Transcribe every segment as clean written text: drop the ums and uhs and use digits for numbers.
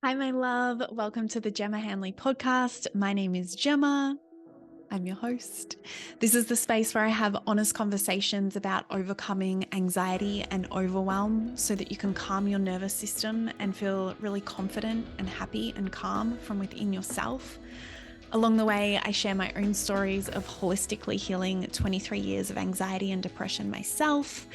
Hi, my love. Welcome to the Gemma Hanley podcast. My name is Gemma. I'm your host. This is the space where I have honest conversations about overcoming anxiety and overwhelm so that you can calm your nervous system and feel really confident and happy and calm from within yourself. Along the way, I share my own stories of holistically healing 23 years of anxiety and depression myself.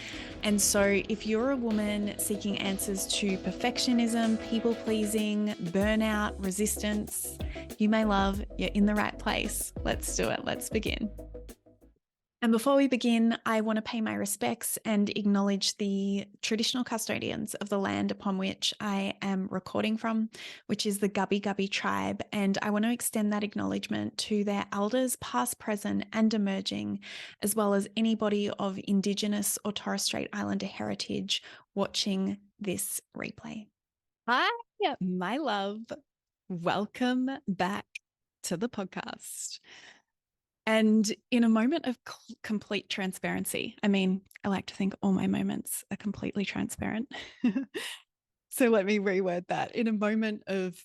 And so, if you're a woman seeking answers to perfectionism, people pleasing, burnout, resistance, you may love, you're in the right place. Let's do it. Let's begin. And before we begin, I want to pay my respects and acknowledge the traditional custodians of the land upon which I am recording from, which is the Gubbi Gubbi tribe. And I want to extend that acknowledgement to their elders, past, present, and emerging, as well as anybody of Indigenous or Torres Strait Islander heritage watching this replay. Hi, my love. Welcome back to the podcast. And in a moment of complete transparency, I mean, I like to think all my moments are completely transparent. So let me reword that. In a moment of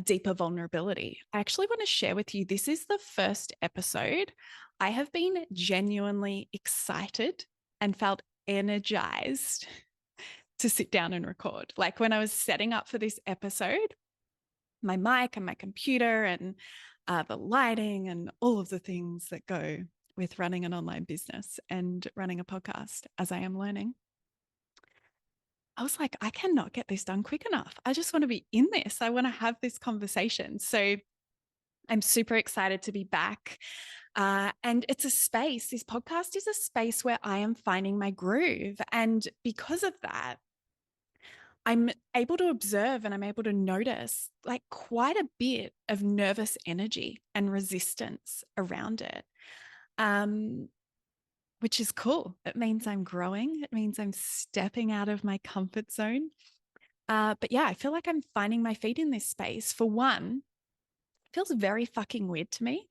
deeper vulnerability, I actually want to share with you this is the first episode I have been genuinely excited and felt energized to sit down and record. Like when I was setting up for this episode, my mic and my computer and the lighting and all of the things that go with running an online business and running a podcast, as I am learning. I was like, I cannot get this done quick enough. I just want to be in this. I want to have this conversation. So I'm super excited to be back. And it's a space, this podcast is a space where I am finding my groove. And because of that, I'm able to observe and I'm able to notice like quite a bit of nervous energy and resistance around it, which is cool. It means I'm growing. It means I'm stepping out of my comfort zone. But yeah, I feel like I'm finding my feet in this space. For one, it feels very fucking weird to me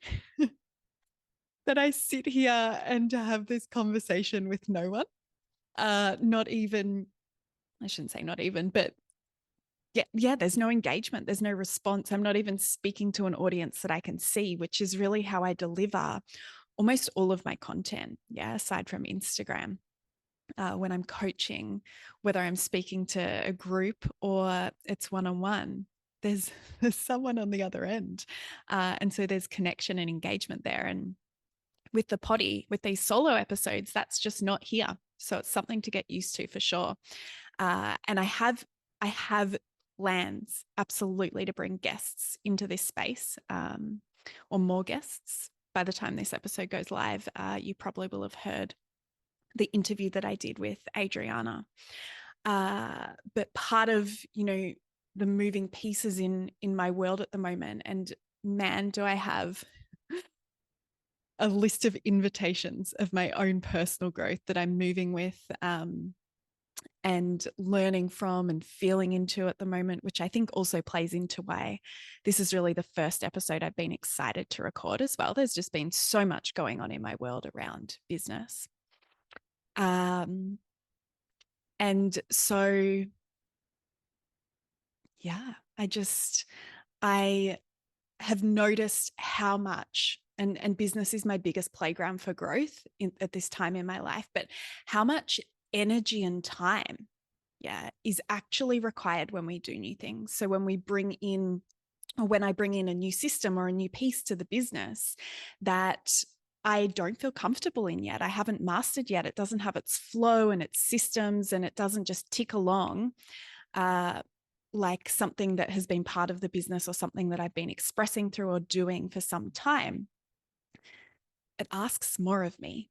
that I sit here and have this conversation with no one. Not even, I shouldn't say not even, but yeah, there's no engagement. There's no response. I'm not even speaking to an audience that I can see, which is really how I deliver almost all of my content. Yeah, aside from Instagram. When I'm coaching, whether I'm speaking to a group or it's one-on-one, there's someone on the other end. And so there's connection and engagement there. And with the potty, with these solo episodes, that's just not here. So it's something to get used to for sure. And I have plans absolutely to bring guests into this space, or more guests. By the time this episode goes live, you probably will have heard the interview that I did with Adriana. But part of, the moving pieces in my world at the moment, and man, do I have a list of invitations of my own personal growth that I'm moving with, and learning from and feeling into at the moment, which I think also plays into why this is really the first episode I've been excited to record as well. There's just been so much going on in my world around business. And so, yeah, I have noticed how much, and business is my biggest playground for growth at this time in my life, but how much energy and time, yeah, is actually required when we do new things. So when we bring in, or when I bring in a new system or a new piece to the business that I don't feel comfortable in yet, I haven't mastered yet, it doesn't have its flow and its systems, and it doesn't just tick along, like something that has been part of the business or something that I've been expressing through or doing for some time, it asks more of me.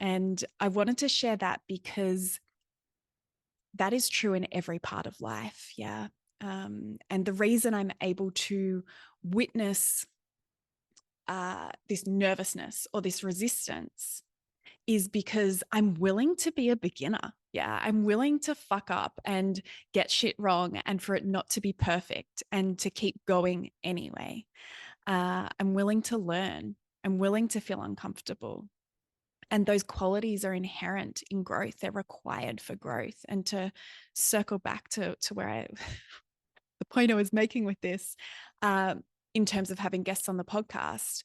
And I wanted to share that because that is true in every part of life. Yeah. And the reason I'm able to witness this nervousness or this resistance is because I'm willing to be a beginner. Yeah, I'm willing to fuck up and get shit wrong and for it not to be perfect and to keep going anyway. I'm willing to learn. I'm willing to feel uncomfortable. And those qualities are inherent in growth. They're required for growth. And to circle back to where the point I was making with this, in terms of having guests on the podcast,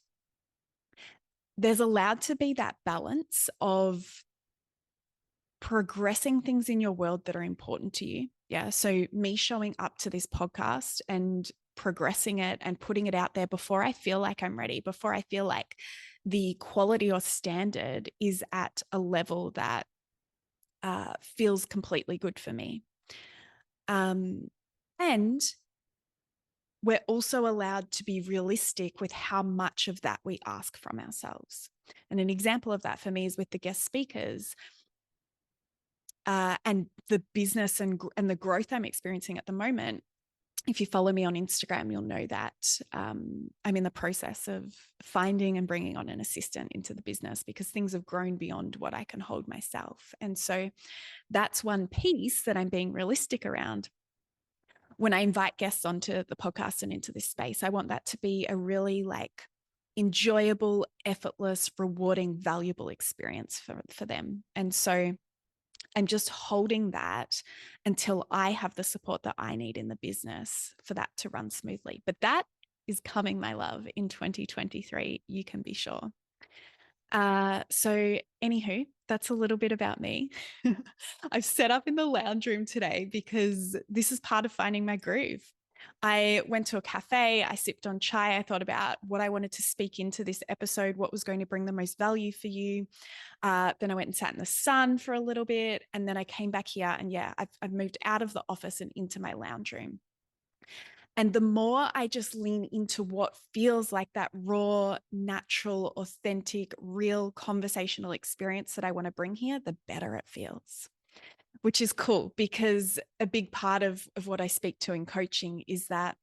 there's allowed to be that balance of progressing things in your world that are important to you. Yeah. So me showing up to this podcast and progressing it and putting it out there before I feel like I'm ready, before I feel like the quality or standard is at a level that feels completely good for me. And we're also allowed to be realistic with how much of that we ask from ourselves. And an example of that for me is with the guest speakers. And the business and the growth I'm experiencing at the moment. If you follow me on Instagram, you'll know that I'm in the process of finding and bringing on an assistant into the business because things have grown beyond what I can hold myself. And so that's one piece that I'm being realistic around. When I invite guests onto the podcast and into this space, I want that to be a really enjoyable, effortless, rewarding, valuable experience for them. And so I'm just holding that until I have the support that I need in the business for that to run smoothly. But that is coming, my love, in 2023. You can be sure. So anywho, that's a little bit about me. I've set up in the lounge room today because this is part of finding my groove. I went to a cafe, I sipped on chai, I thought about what I wanted to speak into this episode, what was going to bring the most value for you. Then I went and sat in the sun for a little bit, and then I came back here, and yeah, I've moved out of the office and into my lounge room. And the more I just lean into what feels like that raw, natural, authentic, real conversational experience that I want to bring here, the better it feels. Which is cool because a big part of what I speak to in coaching is that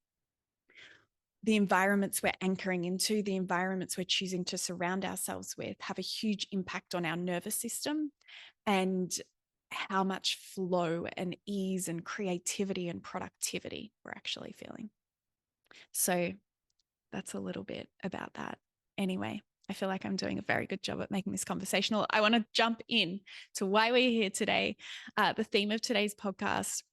the environments we're anchoring into, the environments we're choosing to surround ourselves with, have a huge impact on our nervous system and how much flow and ease and creativity and productivity we're actually feeling. So that's a little bit about that. Anyway, I feel like I'm doing a very good job at making this conversational. I want to jump in to why we're here today. The theme of today's podcast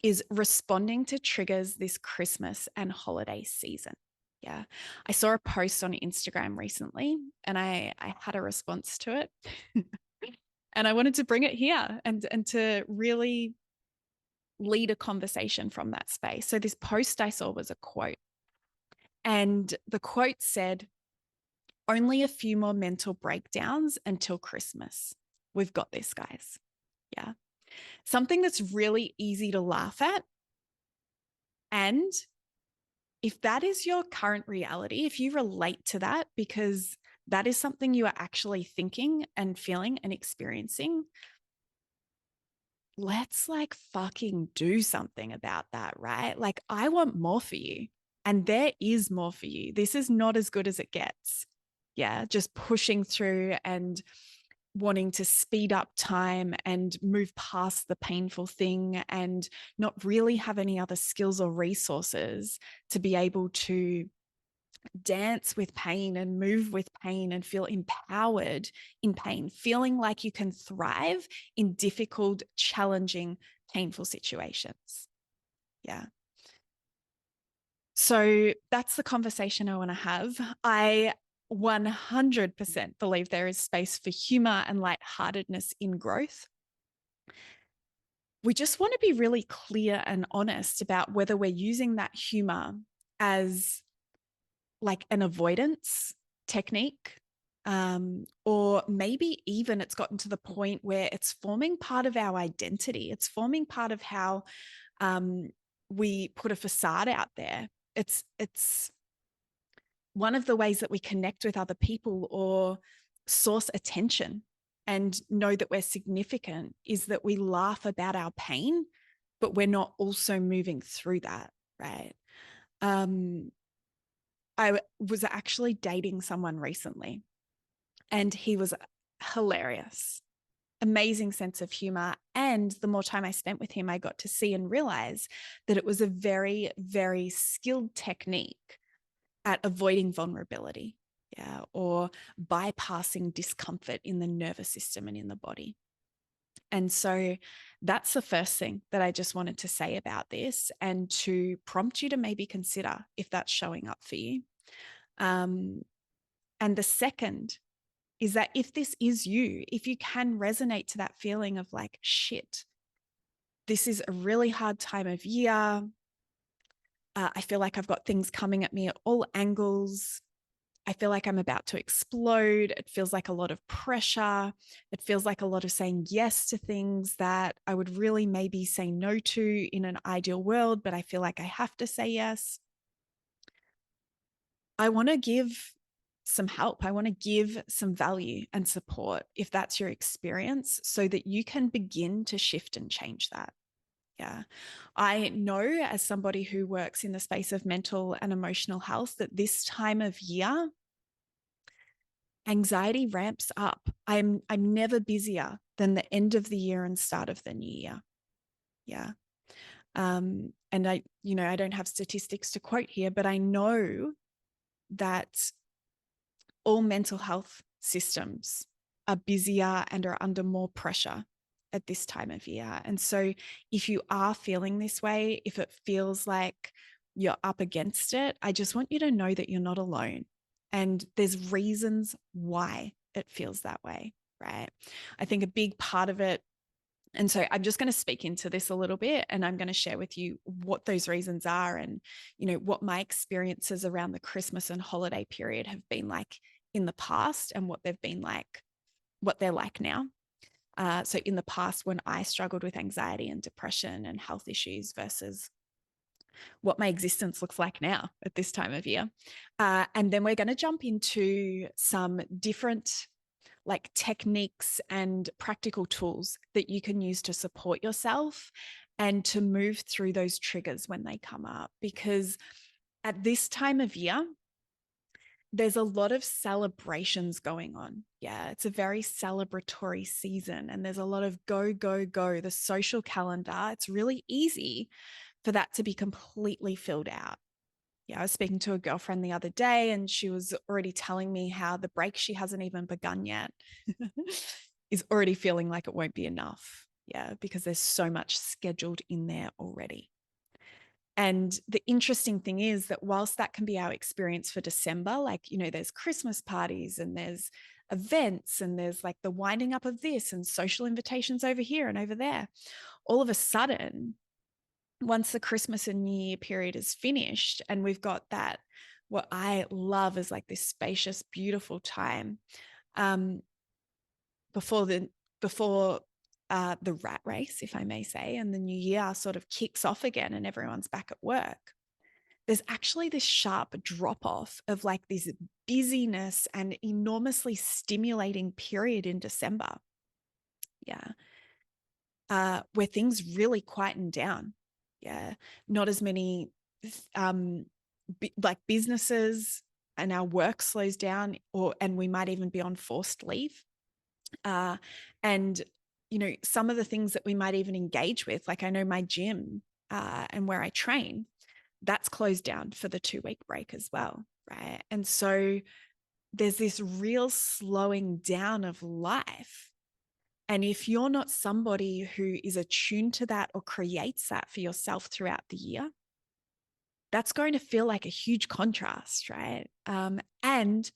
is responding to triggers this Christmas and holiday season. Yeah. I saw a post on Instagram recently and I had a response to it. And I wanted to bring it here and to really lead a conversation from that space. So this post I saw was a quote. And the quote said, "Only a few more mental breakdowns until Christmas. We've got this, guys." Yeah. Something that's really easy to laugh at. And if that is your current reality, if you relate to that because that is something you are actually thinking and feeling and experiencing, let's fucking do something about that, right? I want more for you and there is more for you. This is not as good as it gets. Yeah. Just pushing through and wanting to speed up time and move past the painful thing and not really have any other skills or resources to be able to dance with pain and move with pain and feel empowered in pain, feeling like you can thrive in difficult, challenging, painful situations. Yeah. So that's the conversation I want to have. I 100% believe there is space for humor and lightheartedness in growth. We just want to be really clear and honest about whether we're using that humor as an avoidance technique, or maybe even it's gotten to the point where it's forming part of our identity. It's forming part of how we put a facade out there. It's one of the ways that we connect with other people or source attention and know that we're significant is that we laugh about our pain, but we're not also moving through that, right? I was actually dating someone recently and he was hilarious, amazing sense of humor. And the more time I spent with him, I got to see and realize that it was a very, very skilled technique at avoiding vulnerability, yeah, or bypassing discomfort in the nervous system and in the body. And so that's the first thing that I just wanted to say about this, and to prompt you to maybe consider if that's showing up for you. And the second is that if this is you, if you can resonate to that feeling of like, shit, this is a really hard time of year. I feel like I've got things coming at me at all angles. I feel like I'm about to explode. It feels like a lot of pressure. It feels like a lot of saying yes to things that I would really maybe say no to in an ideal world, but I feel like I have to say yes. I want to give some help. I want to give some value and support if that's your experience, so that you can begin to shift and change that. Yeah. I know, as somebody who works in the space of mental and emotional health, that this time of year, anxiety ramps up. I'm never busier than the end of the year and start of the new year. Yeah. And I don't have statistics to quote here, but I know that all mental health systems are busier and are under more pressure at this time of year. And so if you are feeling this way, if it feels like you're up against it, I just want you to know that you're not alone. And there's reasons why it feels that way, right? I think a big part of it, and so I'm just going to speak into this a little bit, and I'm going to share with you what those reasons are, and, what my experiences around the Christmas and holiday period have been like in the past, and what they've been like, what they're like now. So in the past, when I struggled with anxiety and depression and health issues, versus what my existence looks like now at this time of year. And then we're going to jump into some different like techniques and practical tools that you can use to support yourself and to move through those triggers when they come up. Because at this time of year, there's a lot of celebrations going on. Yeah, it's a very celebratory season, and there's a lot of go, go, go. The social calendar, it's really easy for that to be completely filled out. Yeah, I was speaking to a girlfriend the other day, and she was already telling me how the break she hasn't even begun yet is already feeling like it won't be enough. Yeah, because there's so much scheduled in there already. And the interesting thing is that whilst that can be our experience for December, like, there's Christmas parties and there's events and there's like the winding up of this and social invitations over here and over there, all of a sudden, once the Christmas and New Year period is finished and we've got that, what I love is like this spacious, beautiful time before the rat race, if I may say, and the new year sort of kicks off again and everyone's back at work. There's actually this sharp drop off of like this busyness and enormously stimulating period in December. Yeah. Where things really quieten down. Yeah. Not as many like businesses, and our work slows down, and we might even be on forced leave. And some of the things that we might even engage with, like I know my gym and where I train, that's closed down for the 2-week break as well, right? And so there's this real slowing down of life. And if you're not somebody who is attuned to that or creates that for yourself throughout the year, that's going to feel like a huge contrast, right? And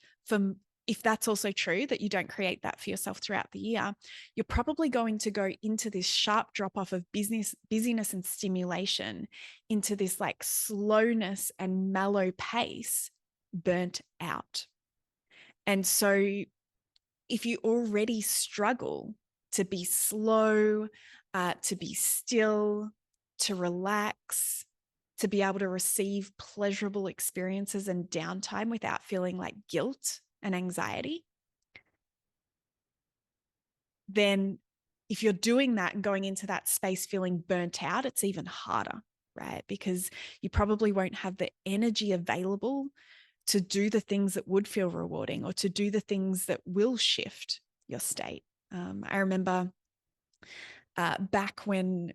if that's also true, that you don't create that for yourself throughout the year, you're probably going to go into this sharp drop off of busyness and stimulation, into this like slowness and mellow pace, burnt out. And so if you already struggle to be slow, to be still, to relax, to be able to receive pleasurable experiences and downtime without feeling like guilt and anxiety, then if you're doing that and going into that space feeling burnt out, it's even harder, right? Because you probably won't have the energy available to do the things that would feel rewarding, or to do the things that will shift your state. I remember back when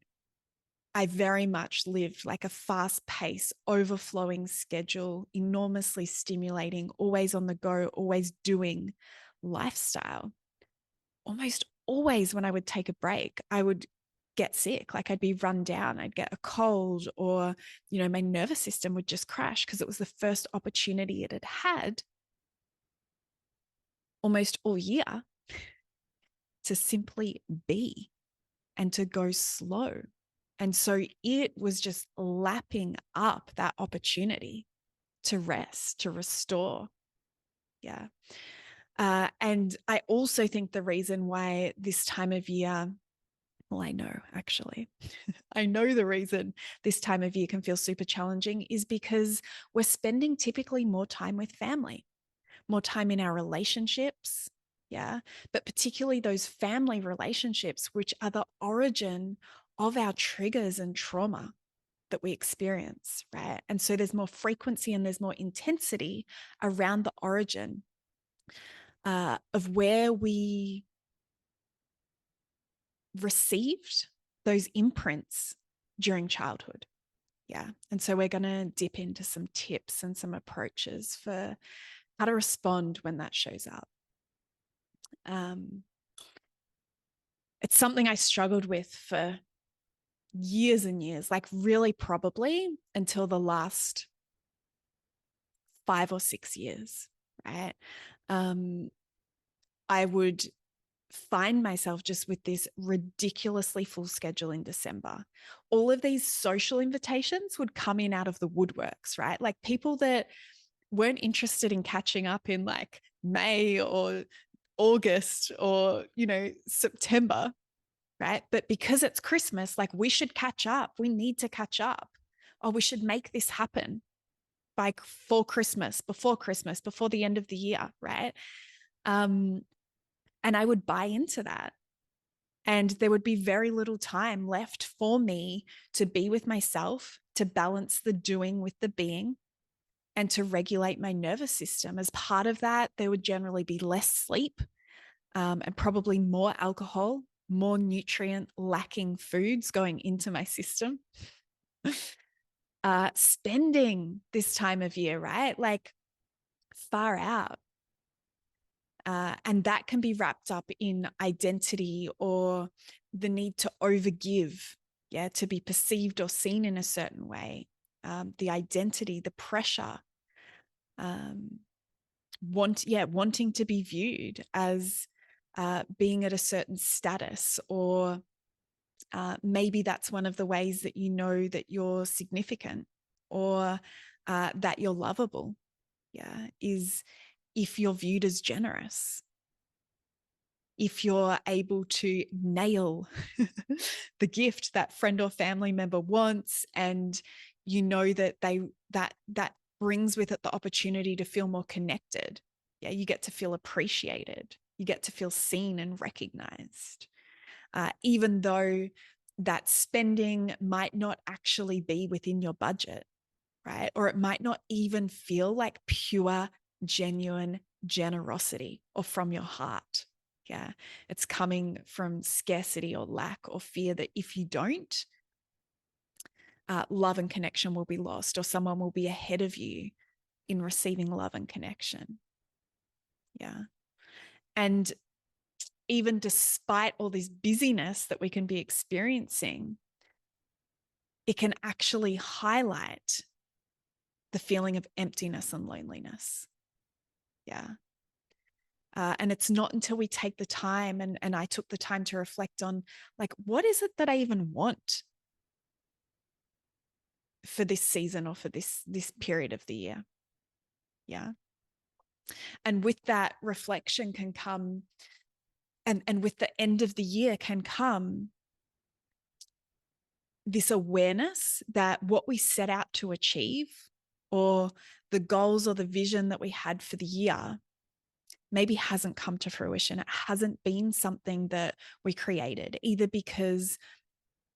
I very much lived like a fast-paced, overflowing schedule, enormously stimulating, always on the go, always doing lifestyle. Almost always when I would take a break, I would get sick. Like I'd be run down, I'd get a cold, or, my nervous system would just crash because it was the first opportunity it had had almost all year to simply be and to go slow. And so it was just lapping up that opportunity to rest, to restore. Yeah. And I also think the reason why this time of year, well, I know actually, I know the reason this time of year can feel super challenging is because we're spending typically more time with family, more time in our relationships. Yeah. But particularly those family relationships, which are the origin of our triggers and trauma that we experience, right? And so there's more frequency and there's more intensity around the origin of where we received those imprints during childhood. Yeah. And so we're going to dip into some tips and some approaches for how to respond when that shows up. It's something I struggled with for years and years, like really probably until the last 5 or 6 years, right? I would find myself just with this ridiculously full schedule in December. All of these social invitations would come in out of the woodworks, right? Like people that weren't interested in catching up in like May or August or, September, right? But because it's Christmas, like we should catch up. We need to catch up. Or we should make this happen before Christmas, before the end of the year, right? And I would buy into that. And there would be very little time left for me to be with myself, to balance the doing with the being, and to regulate my nervous system. As part of that, there would generally be less sleep and probably more alcohol, more nutrient lacking foods going into my system. Spending this time of year, right? Like far out. And that can be wrapped up in identity or the need to overgive, to be perceived or seen in a certain way. The identity, the pressure, wanting to be viewed as being at a certain status, or maybe that's one of the ways that you know that you're significant or that you're lovable. Yeah, is if you're viewed as generous, if you're able to nail the gift that friend or family member wants, and you know that that brings with it the opportunity to feel more connected. Yeah, you get to feel appreciated. You get to feel seen and recognized, even though that spending might not actually be within your budget, right? Or it might not even feel like pure, genuine generosity or from your heart. Yeah, it's coming from scarcity or lack or fear that if you don't, love and connection will be lost, or someone will be ahead of you in receiving love and connection. Yeah. And even despite all this busyness that we can be experiencing, it can actually highlight the feeling of emptiness and loneliness. Yeah. And it's not until we take the time, and I took the time to reflect on, like, what is it that I even want for this season or for this period of the year? Yeah. And with that reflection can come, and with the end of the year can come this awareness that what we set out to achieve, or the goals or the vision that we had for the year, maybe hasn't come to fruition. It hasn't been something that we created, either because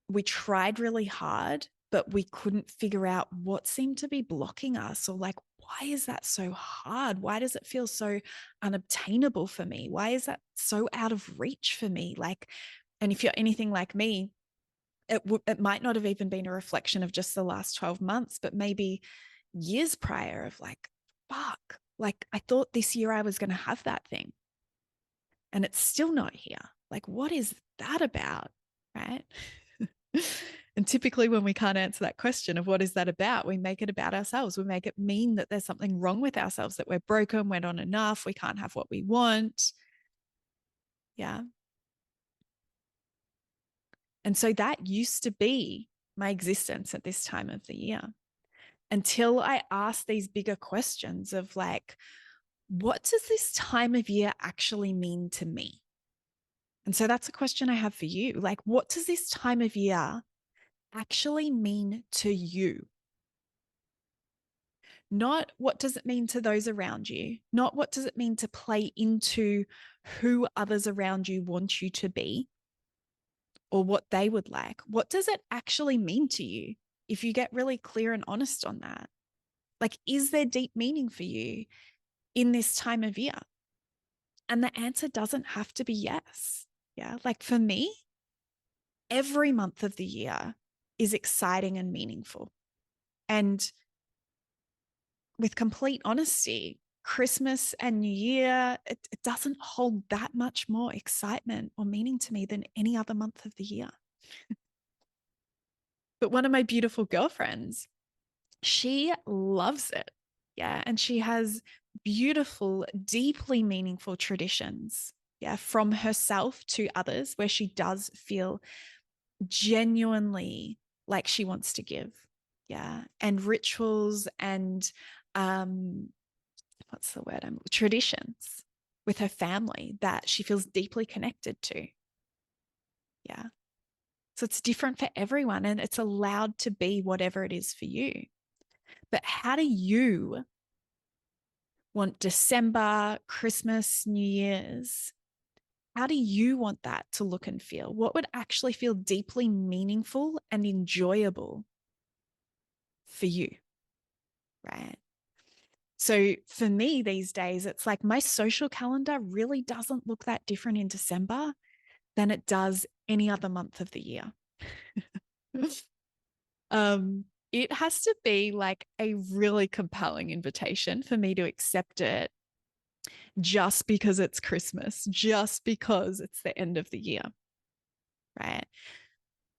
we tried really hard, but we couldn't figure out what seemed to be blocking us, or like, why is that so hard? Why does it feel so unobtainable for me? Why is that so out of reach for me? Like, and if you're anything like me, it might not have even been a reflection of just the last 12 months, but maybe years prior of like, fuck, like I thought this year I was going to have that thing and it's still not here. Like, what is that about? Right? And typically when we can't answer that question of what is that about, we make it about ourselves. We make it mean that there's something wrong with ourselves, that we're broken, we're not enough, we can't have what we want. Yeah. And so that used to be my existence at this time of the year, until I asked these bigger questions of like, what does this time of year actually mean to me? And so that's a question I have for you. Like, what does this time of year actually mean to you? Not what does it mean to those around you? Not what does it mean to play into who others around you want you to be or what they would like. What does it actually mean to you if you get really clear and honest on that? Like, is there deep meaning for you in this time of year? And the answer doesn't have to be yes. Yeah. Like for me, every month of the year is exciting and meaningful. And with complete honesty, Christmas and New Year, it doesn't hold that much more excitement or meaning to me than any other month of the year. But one of my beautiful girlfriends, she loves it. Yeah. And she has beautiful, deeply meaningful traditions. Yeah. From herself to others, where she does feel genuinely like she wants to give. Yeah. And rituals and what's the word? Traditions with her family that she feels deeply connected to. Yeah. So it's different for everyone and it's allowed to be whatever it is for you. But how do you want December, Christmas, New Year's? How do you want that to look and feel? What would actually feel deeply meaningful and enjoyable for you? Right. So for me these days, it's like my social calendar really doesn't look that different in December than it does any other month of the year. It has to be like a really compelling invitation for me to accept it just because it's Christmas, just because it's the end of the year, right?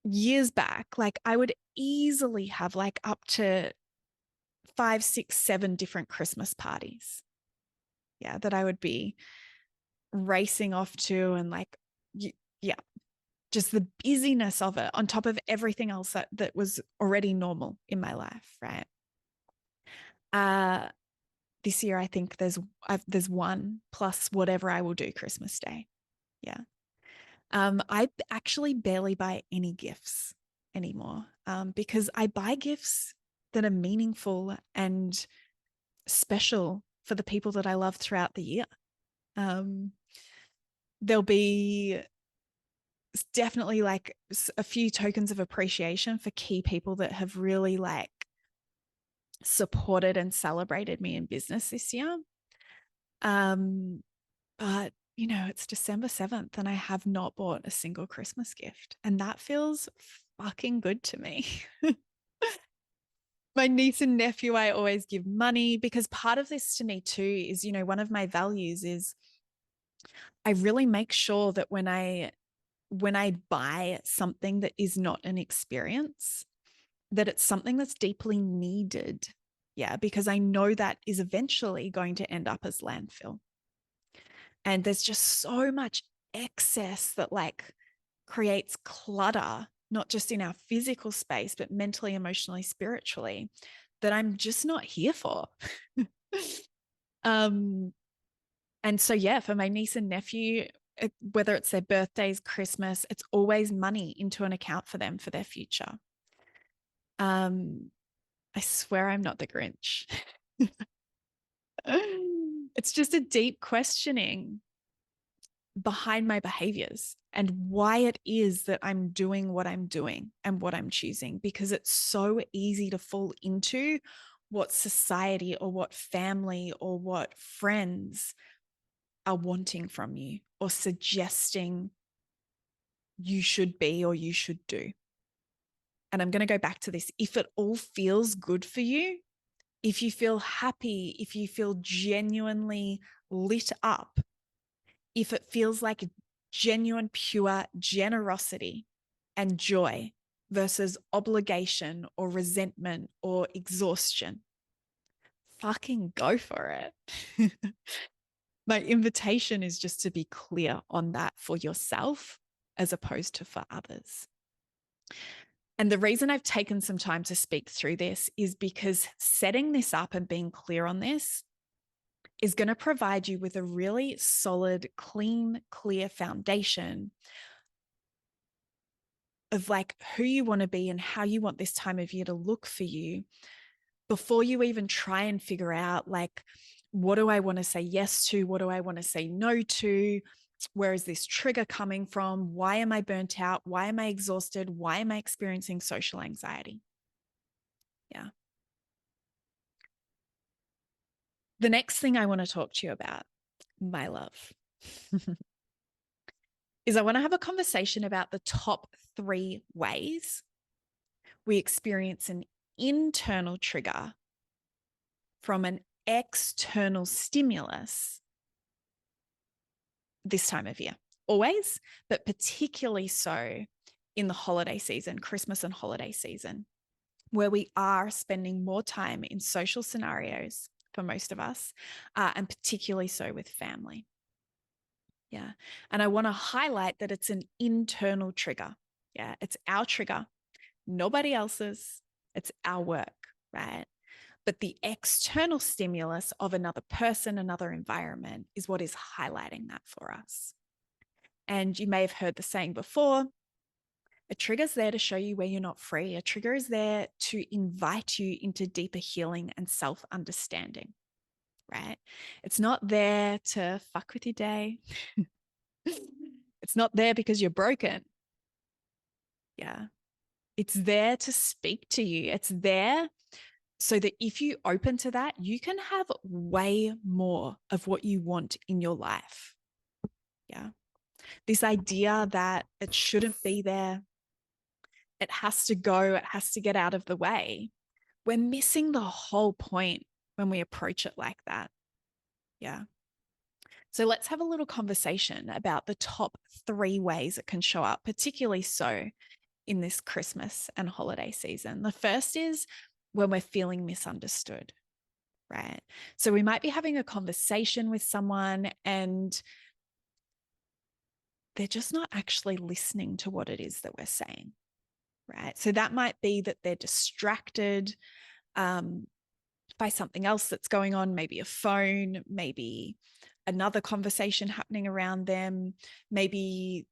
Years back, like I would easily have like up to 5, 6, 7 different Christmas parties. Yeah, that I would be racing off to and like, yeah, just the busyness of it on top of everything else that was already normal in my life, right? This year, I think there's one plus whatever I will do Christmas Day. Yeah. I actually barely buy any gifts anymore because I buy gifts that are meaningful and special for the people that I love throughout the year. There'll be definitely like a few tokens of appreciation for key people that have really like supported and celebrated me in business this year. But you know, it's December 7th and I have not bought a single Christmas gift. And that feels fucking good to me. My niece and nephew, I always give money because part of this to me too is, you know, one of my values is I really make sure that when I buy something that is not an experience, that it's something that's deeply needed. Yeah, because I know that is eventually going to end up as landfill. And there's just so much excess that like creates clutter, not just in our physical space, but mentally, emotionally, spiritually, that I'm just not here for. And so, yeah, for my niece and nephew, whether it's their birthdays, Christmas, it's always money into an account for them for their future. I swear I'm not the Grinch. It's just a deep questioning behind my behaviors and why it is that I'm doing what I'm doing and what I'm choosing, because it's so easy to fall into what society or what family or what friends are wanting from you or suggesting you should be or you should do. And I'm going to go back to this. If it all feels good for you, if you feel happy, if you feel genuinely lit up, if it feels like genuine, pure generosity and joy versus obligation or resentment or exhaustion, fucking go for it. My invitation is just to be clear on that for yourself as opposed to for others. And the reason I've taken some time to speak through this is because setting this up and being clear on this is going to provide you with a really solid, clean, clear foundation of like who you want to be and how you want this time of year to look for you before you even try and figure out like, what do I want to say yes to? What do I want to say no to? Where is this trigger coming from? Why am I burnt out? Why am I exhausted? Why am I experiencing social anxiety? Yeah. The next thing I want to talk to you about, my love, is I want to have a conversation about the top 3 ways we experience an internal trigger from an external stimulus this time of year. Always, but particularly so in the holiday season, Christmas and holiday season, where we are spending more time in social scenarios for most of us, and particularly so with family. Yeah. And I want to highlight that it's an internal trigger. Yeah. It's our trigger, nobody else's. It's our work, right? But the external stimulus of another person, another environment is what is highlighting that for us. And you may have heard the saying before, a trigger's there to show you where you're not free. A trigger is there to invite you into deeper healing and self-understanding, right? It's not there to fuck with your day. It's not there because you're broken. Yeah. It's there to speak to you. It's there so that if you open to that, you can have way more of what you want in your life. Yeah. This idea that it shouldn't be there, it has to go, it has to get out of the way. We're missing the whole point when we approach it like that. Yeah. So let's have a little conversation about the top 3 ways it can show up, particularly so in this Christmas and holiday season. The first is when we're feeling misunderstood, right? So we might be having a conversation with someone and they're just not actually listening to what it is that we're saying, right? So that might be that they're distracted by something else that's going on, maybe a phone, maybe another conversation happening around them, maybe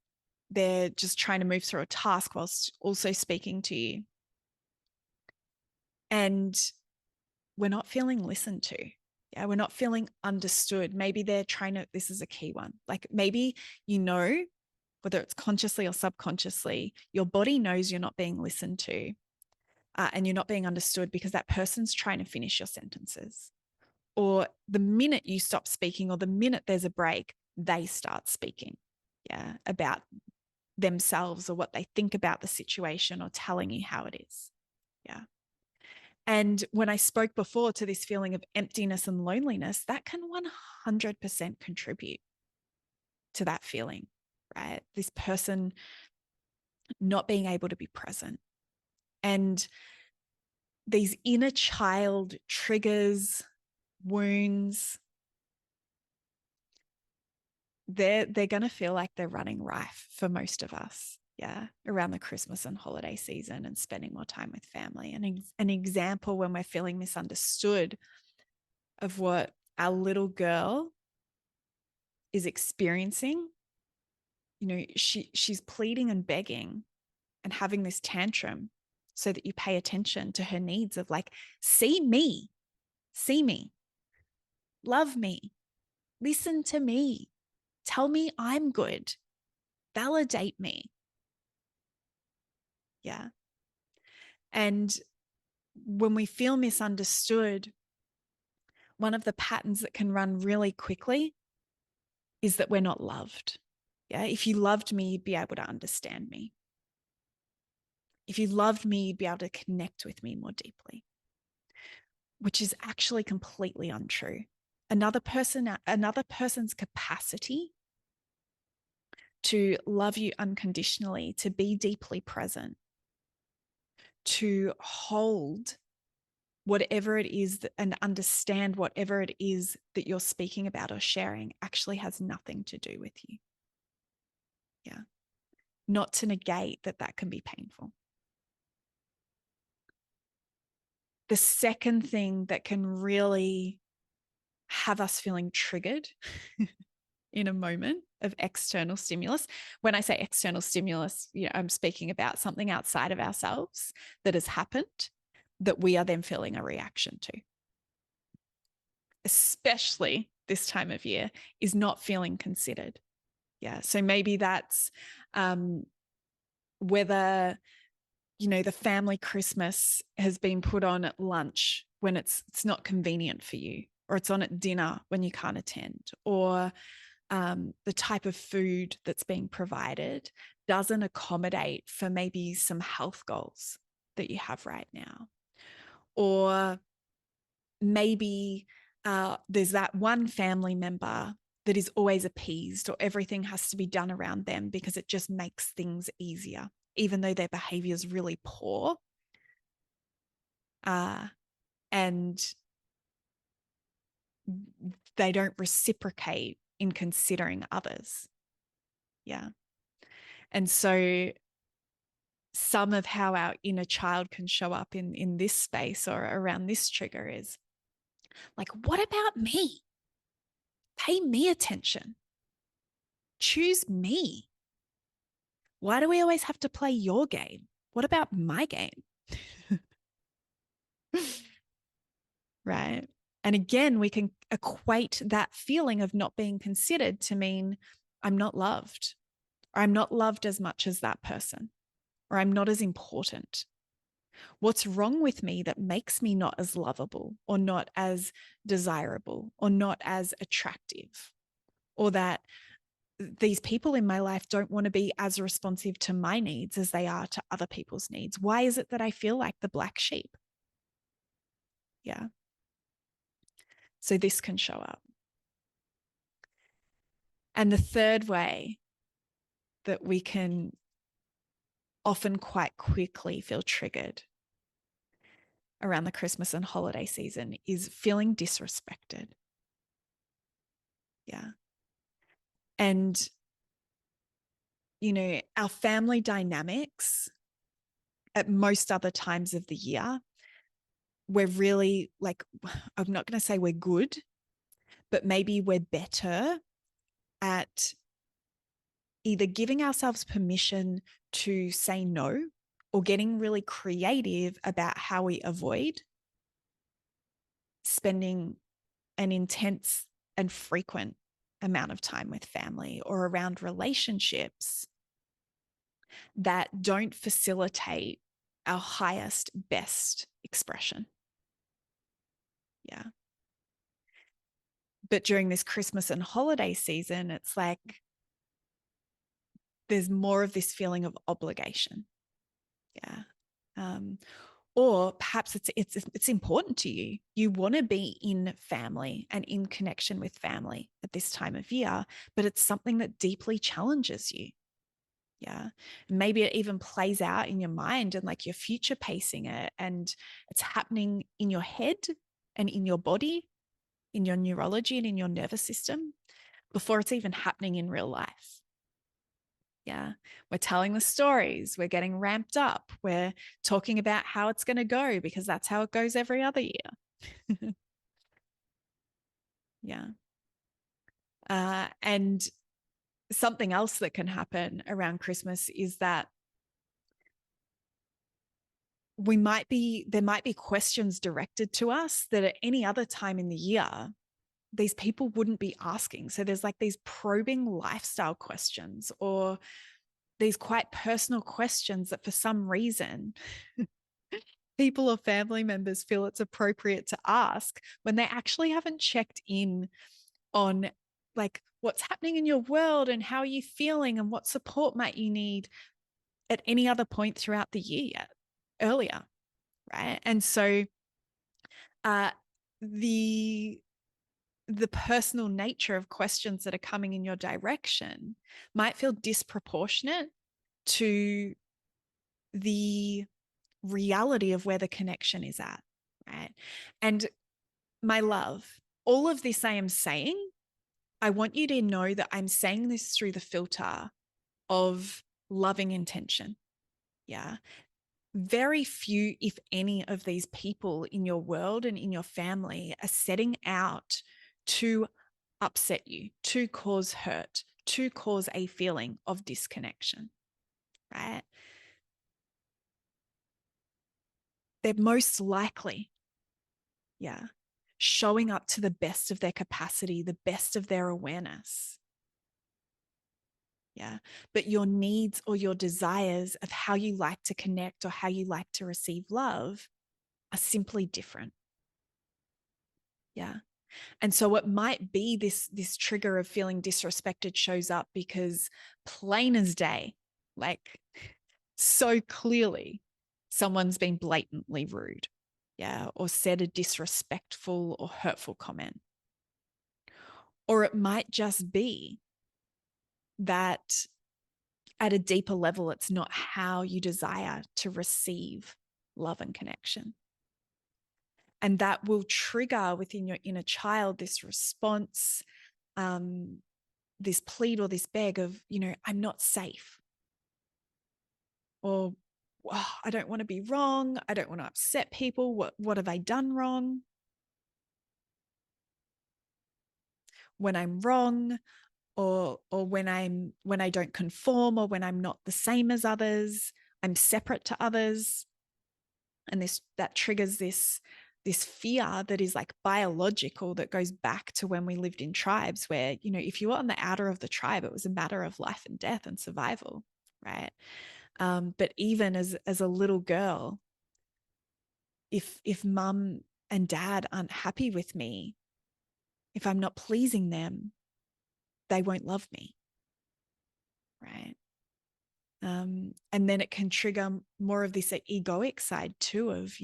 they're just trying to move through a task whilst also speaking to you. And we're not feeling listened to. Yeah, we're not feeling understood. Maybe they're trying to, this is a key one. Like maybe, whether it's consciously or subconsciously, your body knows you're not being listened to, and you're not being understood because that person's trying to finish your sentences. Or the minute you stop speaking or the minute there's a break, they start speaking, yeah, about themselves or what they think about the situation or telling you how it is. Yeah. And when I spoke before to this feeling of emptiness and loneliness, that can 100% contribute to that feeling, right? This person not being able to be present. And these inner child triggers, wounds, they're going to feel like they're running rife for most of us. Yeah, around the Christmas and holiday season and spending more time with family. And an example when we're feeling misunderstood of what our little girl is experiencing, she's pleading and begging and having this tantrum so that you pay attention to her needs of like, see me, love me, listen to me, tell me I'm good, validate me. Yeah. And when we feel misunderstood, one of the patterns that can run really quickly is that we're not loved. Yeah. If you loved me, you'd be able to understand me. If you loved me, you'd be able to connect with me more deeply, which is actually completely untrue. Another person's capacity to love you unconditionally, to be deeply present, to hold whatever it is and understand whatever it is that you're speaking about or sharing actually has nothing to do with you. Yeah. Not to negate that can be painful. The second thing that can really have us feeling triggered in a moment of external stimulus. When I say external stimulus, I'm speaking about something outside of ourselves that has happened that we are then feeling a reaction to. Especially this time of year, is not feeling considered. Yeah. So maybe that's whether, the family Christmas has been put on at lunch when it's not convenient for you, or it's on at dinner when you can't attend, or the type of food that's being provided doesn't accommodate for maybe some health goals that you have right now. Or maybe there's that one family member that is always appeased, or everything has to be done around them because it just makes things easier, even though their behavior is really poor. And they don't reciprocate in considering others. Yeah. And so some of how our inner child can show up in this space or around this trigger is like, what about me? Pay me attention. Choose me. Why do we always have to play your game? What about my game? Right. And again, we can equate that feeling of not being considered to mean I'm not loved, or I'm not loved as much as that person, or I'm not as important. What's wrong with me that makes me not as lovable, or not as desirable, or not as attractive, or that these people in my life don't want to be as responsive to my needs as they are to other people's needs? Why is it that I feel like the black sheep? Yeah. So this can show up. And the third way that we can often quite quickly feel triggered around the Christmas and holiday season is feeling disrespected. Yeah. And, our family dynamics at most other times of the year, we're really like, I'm not going to say we're good, but maybe we're better at either giving ourselves permission to say no, or getting really creative about how we avoid spending an intense and frequent amount of time with family or around relationships that don't facilitate our highest, best expression. Yeah. But during this Christmas and holiday season, it's like there's more of this feeling of obligation. Yeah. Or perhaps it's important to you. You want to be in family and in connection with family at this time of year, but it's something that deeply challenges you. Yeah. Maybe it even plays out in your mind and like you're future pacing it, and it's happening in your head and in your body, in your neurology and in your nervous system before it's even happening in real life. Yeah. We're telling the stories. We're getting ramped up. We're talking about how it's going to go because that's how it goes every other year. Yeah. And something else that can happen around Christmas is that there might be questions directed to us that at any other time in the year, these people wouldn't be asking. So there's like these probing lifestyle questions, or these quite personal questions that for some reason people or family members feel it's appropriate to ask when they actually haven't checked in on like what's happening in your world and how are you feeling and what support might you need at any other point throughout the year yet earlier. Right. And so the the personal nature of questions that are coming in your direction might feel disproportionate to the reality of where the connection is at, right? And my love, all of this I am saying, I want you to know that I'm saying this through the filter of loving intention. Yeah. Very few, if any, of these people in your world and in your family are setting out to upset you, to cause hurt, to cause a feeling of disconnection, right? They're most likely, showing up to the best of their capacity, the best of their awareness. Yeah. But your needs or your desires of how you like to connect or how you like to receive love are simply different. Yeah. And so it might be this trigger of feeling disrespected shows up because plain as day, like so clearly, someone's been blatantly rude, or said a disrespectful or hurtful comment. Or it might just be that at a deeper level, it's not how you desire to receive love and connection. And that will trigger within your inner child this response, this plead or this beg of, I'm not safe. Or, oh, I don't want to be wrong. I don't want to upset people. What have I done wrong? When I'm wrong, or when I don't conform, or when I'm not the same as others, I'm separate to others. And that triggers this fear that is like biological, that goes back to when we lived in tribes where, if you were on the outer of the tribe, it was a matter of life and death and survival, right? But even as a little girl, if mum and dad aren't happy with me, if I'm not pleasing them, they won't love me, right? And then it can trigger more of this egoic side too of,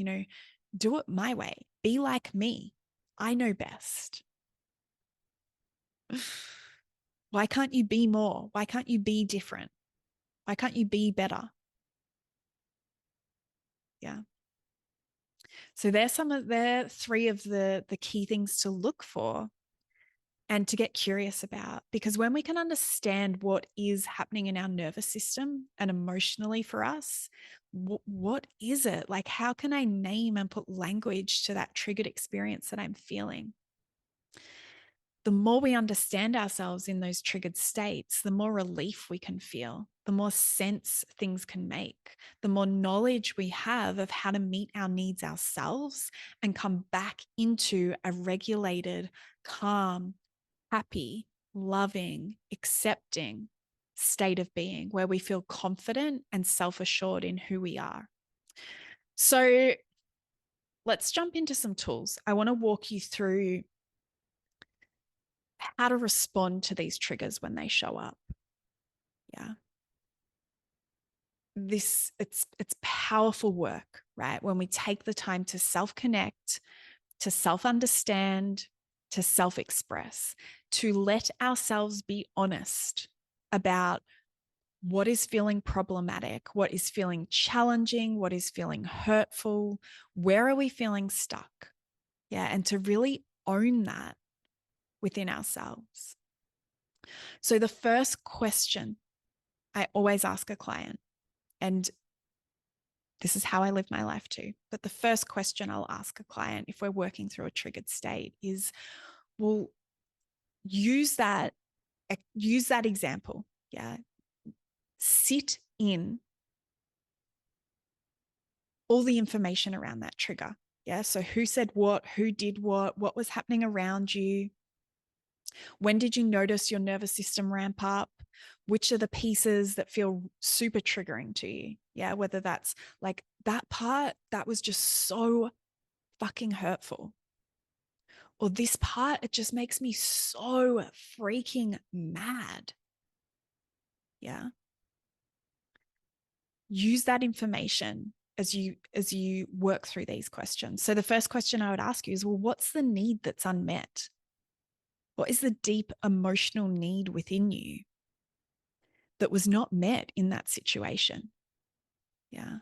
do it my way, be like me. I know best. Why can't you be more? Why can't you be different? Why can't you be better? Yeah. So they're three of the key things to look for and to get curious about, because when we can understand what is happening in our nervous system and emotionally for us, what is it? Like, how can I name and put language to that triggered experience that I'm feeling? The more we understand ourselves in those triggered states, the more relief we can feel, the more sense things can make, the more knowledge we have of how to meet our needs ourselves and come back into a regulated, calm, happy, loving, accepting state of being where we feel confident and self-assured in who we are. So let's jump into some tools. I want to walk you through how to respond to these triggers when they show up. Yeah. It's powerful work, right? When we take the time to self-connect, to self-understand, to self-express, to let ourselves be honest about what is feeling problematic, what is feeling challenging, what is feeling hurtful, where are we feeling stuck? Yeah. And to really own that within ourselves. So the first question I always ask a client, and this is how I live my life too, but the first question I'll ask a client if we're working through a triggered state is, well, use that example. Yeah. Sit in all the information around that trigger. Yeah. So who said what, who did what was happening around you? When did you notice your nervous system ramp up? Which are the pieces that feel super triggering to you? Yeah. Whether that's like that part that was just so fucking hurtful, or this part, it just makes me so freaking mad. Yeah. Use that information as you work through these questions. So the first question I would ask you is, well, what's the need that's unmet? What is the deep emotional need within you that was not met in that situation? Yeah.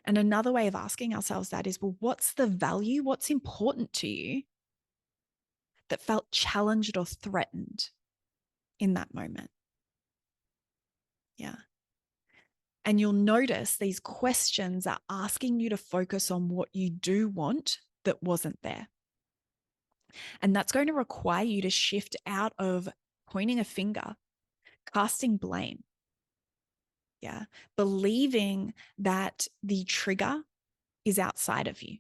And another way of asking ourselves that is, well, what's the value? What's important to you that felt challenged or threatened in that moment? Yeah. And you'll notice these questions are asking you to focus on what you do want that wasn't there. And that's going to require you to shift out of pointing a finger, casting blame. Yeah. Believing that the trigger is outside of you.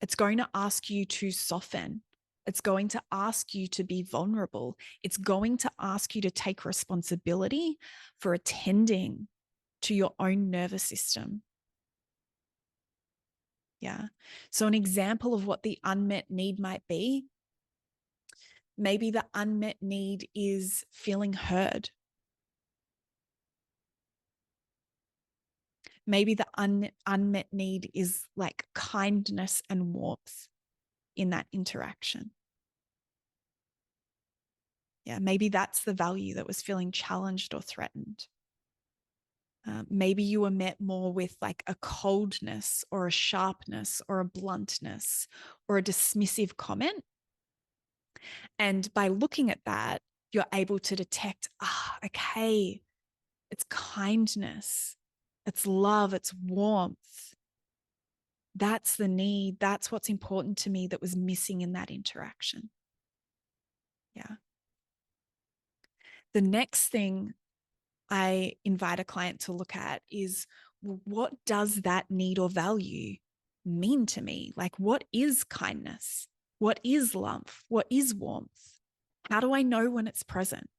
It's going to ask you to soften. It's going to ask you to be vulnerable. It's going to ask you to take responsibility for attending to your own nervous system. Yeah. So an example of what the unmet need might be, maybe the unmet need is feeling heard. Maybe the unmet need is like kindness and warmth in that interaction. Yeah, maybe that's the value that was feeling challenged or threatened. Maybe you were met more with like a coldness or a sharpness or a bluntness or a dismissive comment. And by looking at that, you're able to detect, okay, it's kindness, it's love, it's warmth. That's the need. That's what's important to me that was missing in that interaction. Yeah. The next thing I invite a client to look at is, well, what does that need or value mean to me? Like, what is kindness? What is love? What is warmth? How do I know when it's present?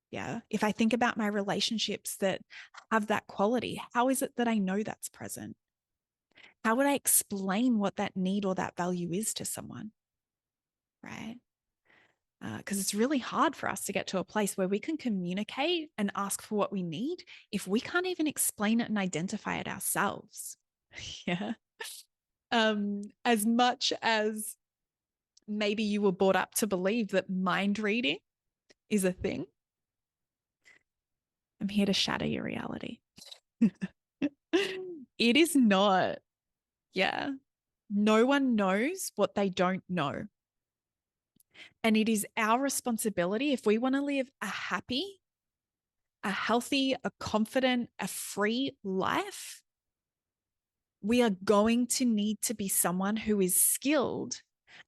Yeah. If I think about my relationships that have that quality, how is it that I know that's present? How would I explain what that need or that value is to someone? Right. Because it's really hard for us to get to a place where we can communicate and ask for what we need if we can't even explain it and identify it ourselves. Yeah. As much as maybe you were brought up to believe that mind reading is a thing, I'm here to shatter your reality. It is not. Yeah. No one knows what they don't know. And it is our responsibility, if we want to live a happy, a healthy, a confident, a free life, we are going to need to be someone who is skilled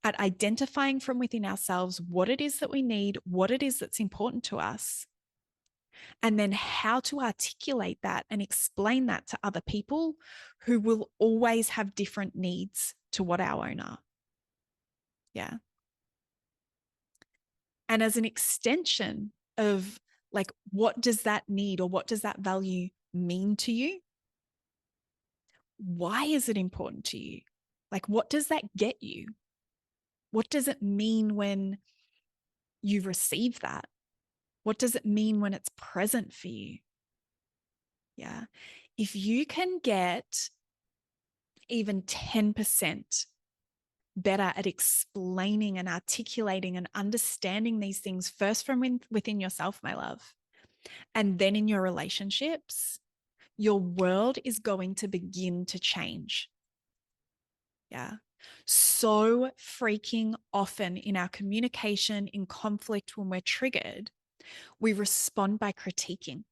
at identifying from within ourselves what it is that we need, what it is that's important to us, and then how to articulate that and explain that to other people who will always have different needs to what our own are. Yeah. And as an extension of like, what does that need or what does that value mean to you? Why is it important to you? Like, what does that get you? What does it mean when you receive that? What does it mean when it's present for you? Yeah. If you can get even 10% better at explaining and articulating and understanding these things, first from within yourself, my love, and then in your relationships, your world is going to begin to change. Yeah. So freaking often in our communication, in conflict, when we're triggered, we respond by critiquing,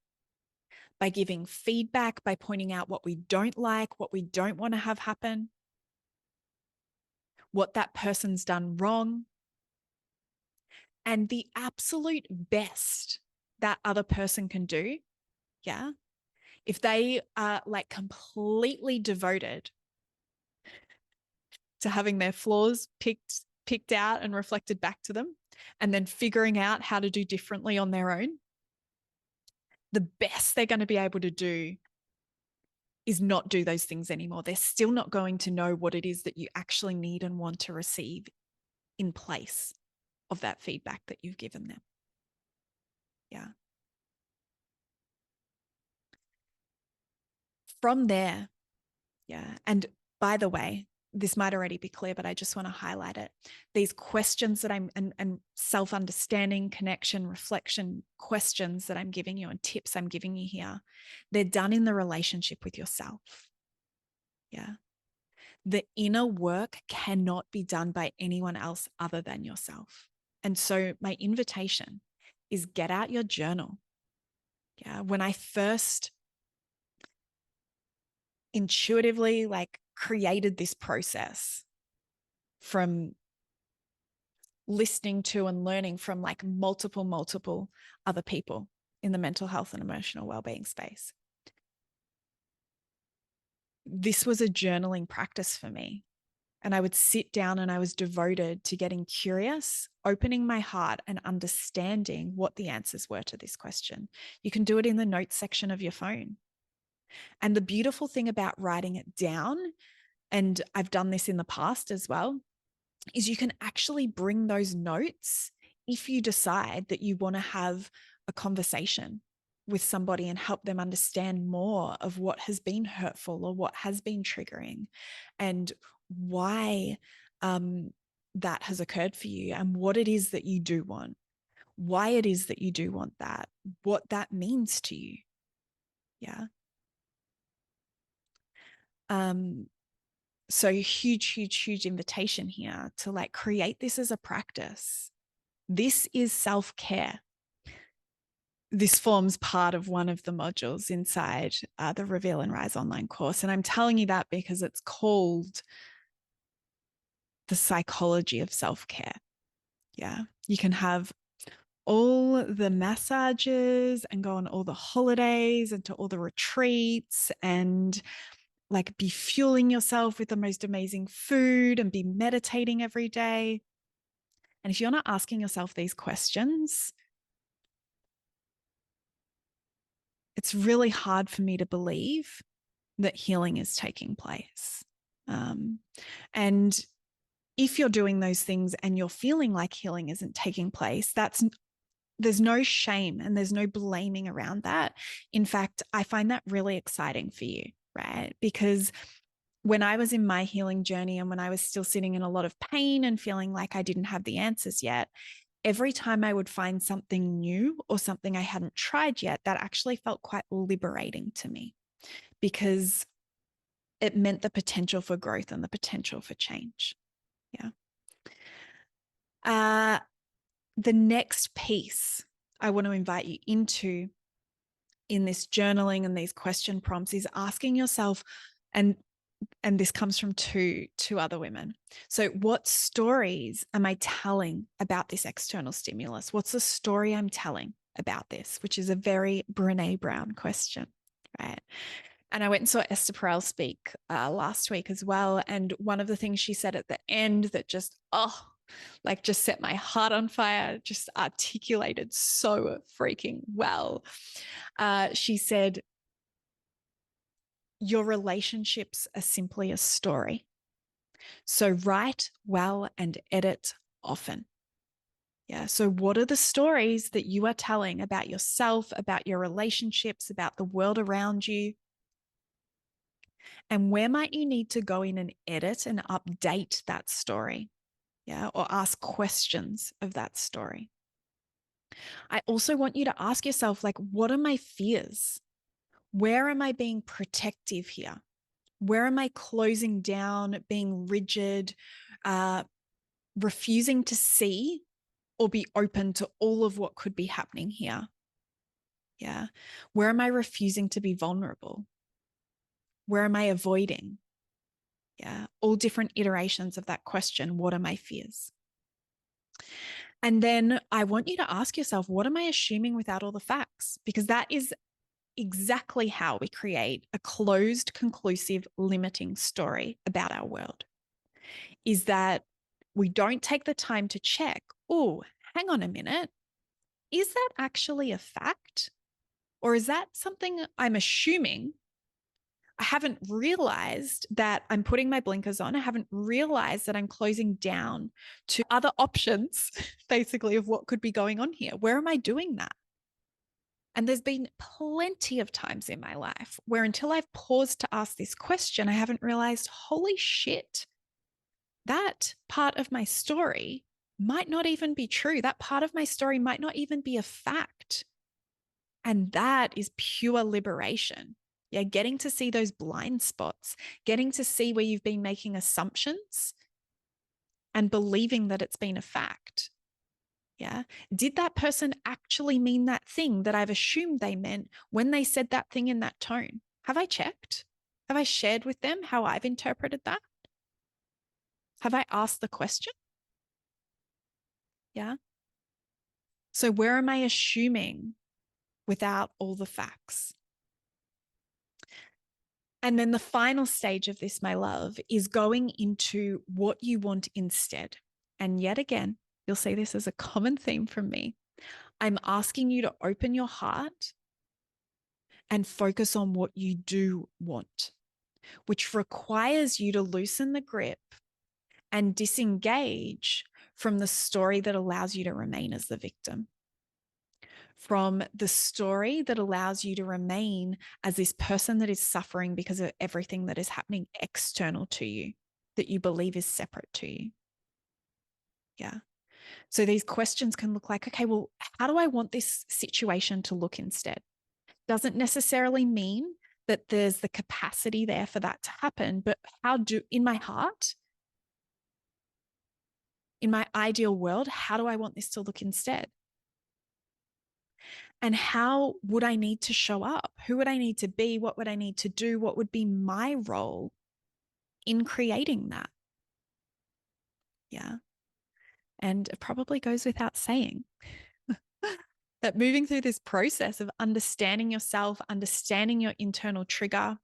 by giving feedback, by pointing out what we don't like, what we don't want to have happen, what that person's done wrong. And the absolute best that other person can do, yeah, if they are like completely devoted to having their flaws picked out and reflected back to them, and then figuring out how to do differently on their own, the best they're going to be able to do is not do those things anymore. They're still not going to know what it is that you actually need and want to receive in place of that feedback that you've given them. Yeah. From there, yeah. And by the way, this might already be clear, but I just want to highlight it. These questions that and self-understanding, connection, reflection questions that I'm giving you and tips I'm giving you here, they're done in the relationship with yourself. Yeah. The inner work cannot be done by anyone else other than yourself. And so my invitation is get out your journal. Yeah. When I first intuitively created this process from listening to and learning from multiple other people in the mental health and emotional well-being space, this was a journaling practice for me. And I would sit down and I was devoted to getting curious, opening my heart and understanding what the answers were to this question. You can do it in the notes section of your phone. And the beautiful thing about writing it down, and I've done this in the past as well, is you can actually bring those notes if you decide that you want to have a conversation with somebody and help them understand more of what has been hurtful or what has been triggering and why that has occurred for you and what it is that you do want, why it is that you do want that, what that means to you. Yeah. So huge invitation here to create this as a practice. This is self-care. This forms part of one of the modules inside the Reveal and Rise online course. And I'm telling you that because it's called the psychology of self-care. Yeah. You can have all the massages and go on all the holidays and to all the retreats and be fueling yourself with the most amazing food and be meditating every day. And if you're not asking yourself these questions, it's really hard for me to believe that healing is taking place. And if you're doing those things and you're feeling like healing isn't taking place, there's no shame and there's no blaming around that. In fact, I find that really exciting for you, right? Because when I was in my healing journey and when I was still sitting in a lot of pain and feeling like I didn't have the answers yet, every time I would find something new or something I hadn't tried yet, that actually felt quite liberating to me because it meant the potential for growth and the potential for change. Yeah. The next piece I want to invite you into in this journaling and these question prompts is asking yourself, and this comes from two other women. So what stories am I telling about this external stimulus? What's the story I'm telling about this? Which is a very Brené Brown question, right? And I went and saw Esther Perel speak last week as well. And one of the things she said at the end that just set my heart on fire, just articulated so freaking well. She said, your relationships are simply a story. So write well and edit often. Yeah. So what are the stories that you are telling about yourself, about your relationships, about the world around you? And where might you need to go in and edit and update that story? Yeah. Or ask questions of that story. I also want you to ask yourself, what are my fears? Where am I being protective here? Where am I closing down, being rigid, refusing to see or be open to all of what could be happening here? Yeah. Where am I refusing to be vulnerable? Where am I avoiding? Yeah. All different iterations of that question. What are my fears? And then I want you to ask yourself, what am I assuming without all the facts? Because that is exactly how we create a closed, conclusive, limiting story about our world. Is that we don't take the time to check, oh, hang on a minute. Is that actually a fact? Or is that something I'm assuming? I haven't realized that I'm putting my blinkers on. I haven't realized that I'm closing down to other options, basically, of what could be going on here. Where am I doing that? And there's been plenty of times in my life where until I've paused to ask this question, I haven't realized, holy shit, that part of my story might not even be true. That part of my story might not even be a fact. And that is pure liberation. Yeah, getting to see those blind spots, getting to see where you've been making assumptions and believing that it's been a fact. Yeah. Did that person actually mean that thing that I've assumed they meant when they said that thing in that tone? Have I checked? Have I shared with them how I've interpreted that? Have I asked the question? Yeah. So where am I assuming without all the facts? And then the final stage of this, my love, is going into what you want instead. And yet again, you'll see this as a common theme from me. I'm asking you to open your heart and focus on what you do want, which requires you to loosen the grip and disengage from the story that allows you to remain as the victim, from the story that allows you to remain as this person that is suffering because of everything that is happening external to you, that you believe is separate to you. Yeah. So these questions can look like, okay, well, how do I want this situation to look instead? Doesn't necessarily mean that there's the capacity there for that to happen, but in my heart, in my ideal world, how do I want this to look instead? And how would I need to show up? Who would I need to be? What would I need to do? What would be my role in creating that? Yeah. And it probably goes without saying that moving through this process of understanding yourself, understanding your internal trigger,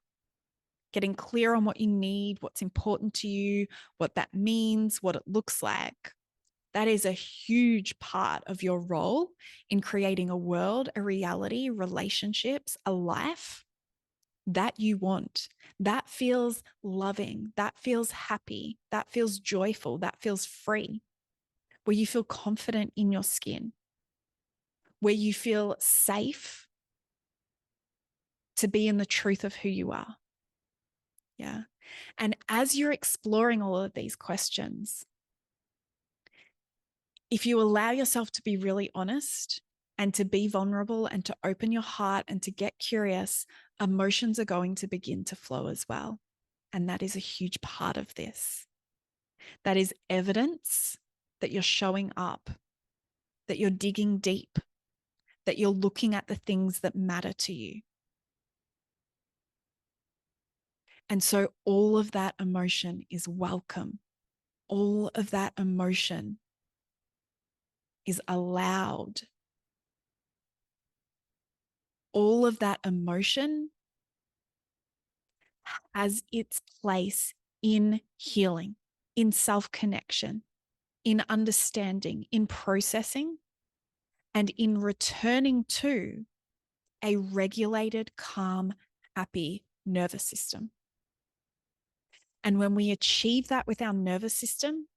getting clear on what you need, what's important to you, what that means, what it looks like, that is a huge part of your role in creating a world, a reality, relationships, a life that you want, that feels loving, that feels happy, that feels joyful, that feels free, where you feel confident in your skin, where you feel safe to be in the truth of who you are. Yeah. And as you're exploring all of these questions, if you allow yourself to be really honest and to be vulnerable and to open your heart and to get curious, emotions are going to begin to flow as well. And that is a huge part of this. That is evidence that you're showing up, that you're digging deep, that you're looking at the things that matter to you. And so all of that emotion is welcome. All of that emotion is allowed. All of that emotion has its place in healing, in self-connection, in understanding, in processing, and in returning to a regulated, calm, happy nervous system. And when we achieve that with our nervous system,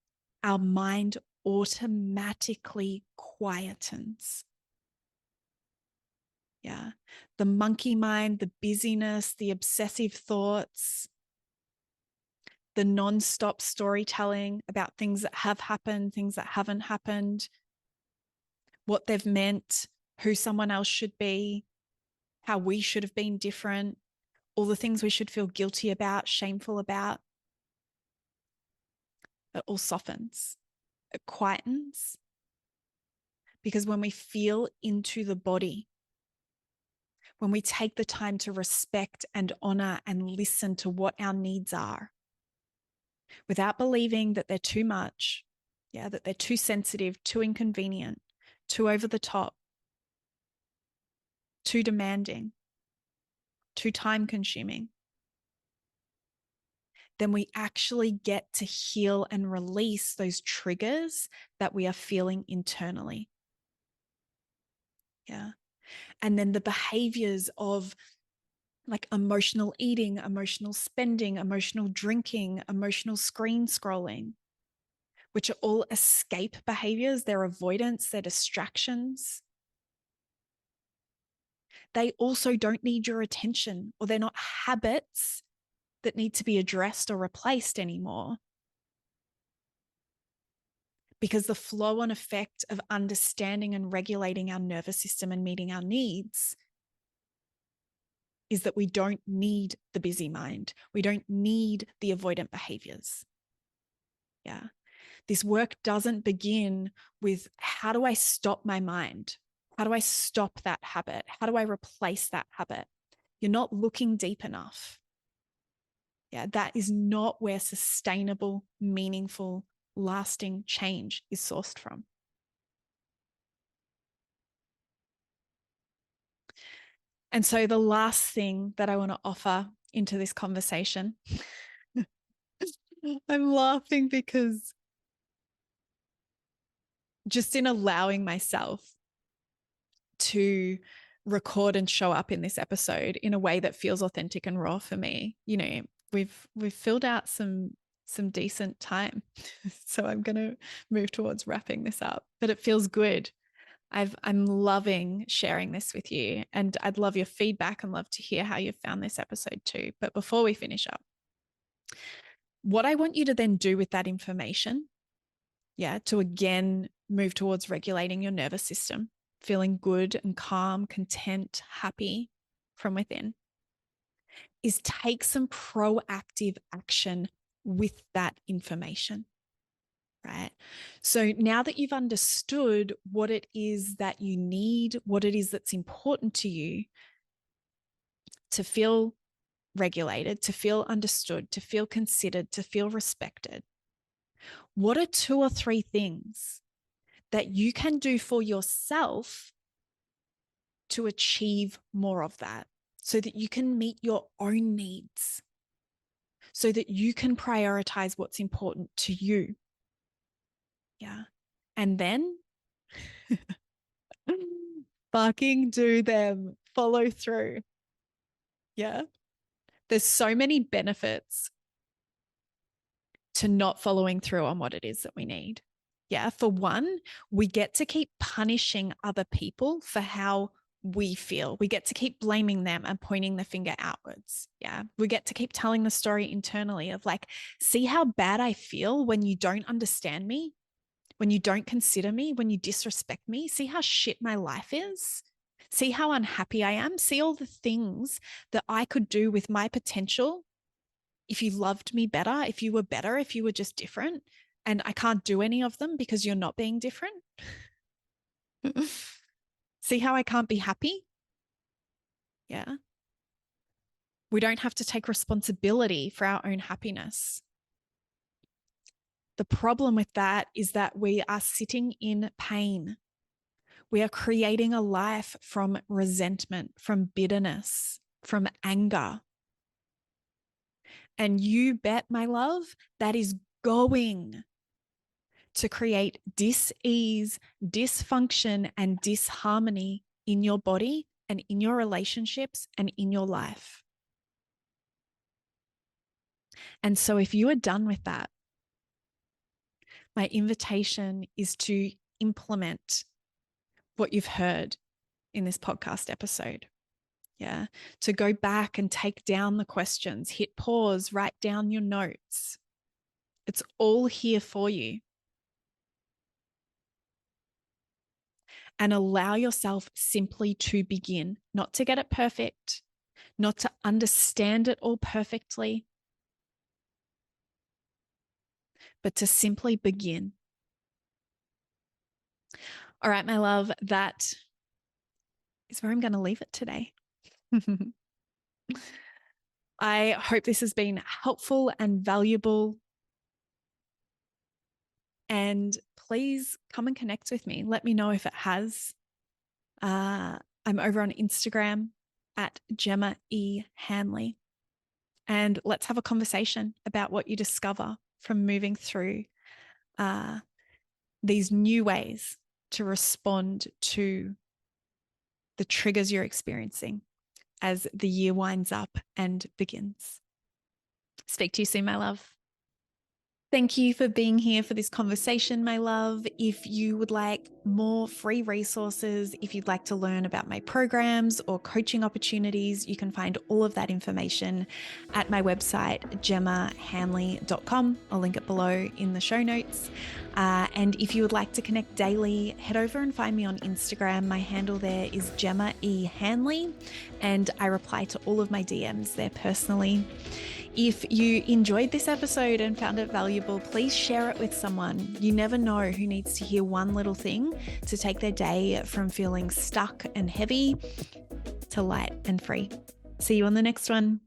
our mind automatically quietens. Yeah. The monkey mind, the busyness, the obsessive thoughts, the non-stop storytelling about things that have happened, things that haven't happened, what they've meant, who someone else should be, how we should have been different, all the things we should feel guilty about, shameful about. It all softens. It quietens. Because when we feel into the body, when we take the time to respect and honor and listen to what our needs are, without believing that they're too much, yeah, that they're too sensitive, too inconvenient, too over the top, too demanding, too time consuming, then we actually get to heal and release those triggers that we are feeling internally. Yeah. And then the behaviors of like emotional eating, emotional spending, emotional drinking, emotional screen scrolling, which are all escape behaviors, they're avoidance, they're distractions. They also don't need your attention, or they're not habits that need to be addressed or replaced anymore. because the flow on effect of understanding and regulating our nervous system and meeting our needs is that we don't need the busy mind. We don't need the avoidant behaviors. Yeah. This work doesn't begin with how do I stop my mind? How do I stop that habit? How do I replace that habit? You're not looking deep enough. Yeah, that is not where sustainable, meaningful, lasting change is sourced from. And so the last thing that I want to offer into this conversation, I'm laughing because just in allowing myself to record and show up in this episode in a way that feels authentic and raw for me, you know, we've filled out some decent time. So I'm going to move towards wrapping this up, but it feels good. I'm loving sharing this with you, and I'd love your feedback and love to hear how you've found this episode too. But before we finish up, what I want you to then do with that information, to again move towards regulating your nervous system, feeling good and calm, content, happy from within, is take some proactive action with that information. Right? So now that you've understood what it is that you need, what it is that's important to you to feel regulated, to feel understood, to feel considered, to feel respected, what are 2 or 3 things that you can do for yourself to achieve more of that so that you can meet your own needs, so that you can prioritize what's important to you? Yeah. And then fucking do them. Follow through. Yeah. There's so many benefits to not following through on what it is that we need. Yeah. For one, we get to keep punishing other people for how we feel. We get to keep blaming them and pointing the finger outwards. Yeah. We get to keep telling the story internally of like, see how bad I feel when you don't understand me, when you don't consider me, when you disrespect me. See how shit my life is. See how unhappy I am. See all the things that I could do with my potential if you loved me better, if you were better, if you were just different. And I can't do any of them because you're not being different. See how I can't be happy? Yeah. We don't have to take responsibility for our own happiness. The problem with that is that we are sitting in pain. We are creating a life from resentment, from bitterness, from anger. And you bet, my love, that is going to create dis-ease, dysfunction, and disharmony in your body and in your relationships and in your life. And so if you are done with that, my invitation is to implement what you've heard in this podcast episode. Yeah. To go back and take down the questions, hit pause, write down your notes. It's all here for you. And allow yourself simply to begin, not to get it perfect, not to understand it all perfectly, but to simply begin. All right, my love, that is where I'm going to leave it today. I hope this has been helpful and valuable. And please come and connect with me. Let me know if it has. I'm over on Instagram at Gemma E. Hanley. And let's have a conversation about what you discover from moving through these new ways to respond to the triggers you're experiencing as the year winds up and begins. Speak to you soon, my love. Thank you for being here for this conversation, my love. If you would like more free resources, if you'd like to learn about my programs or coaching opportunities, you can find all of that information at my website, gemmahanley.com. I'll link it below in the show notes. And if you would like to connect daily, head over and find me on Instagram. My handle there is Gemma E. Hanley, and I reply to all of my DMs there personally. If you enjoyed this episode and found it valuable, please share it with someone. You never know who needs to hear one little thing to take their day from feeling stuck and heavy to light and free. See you on the next one.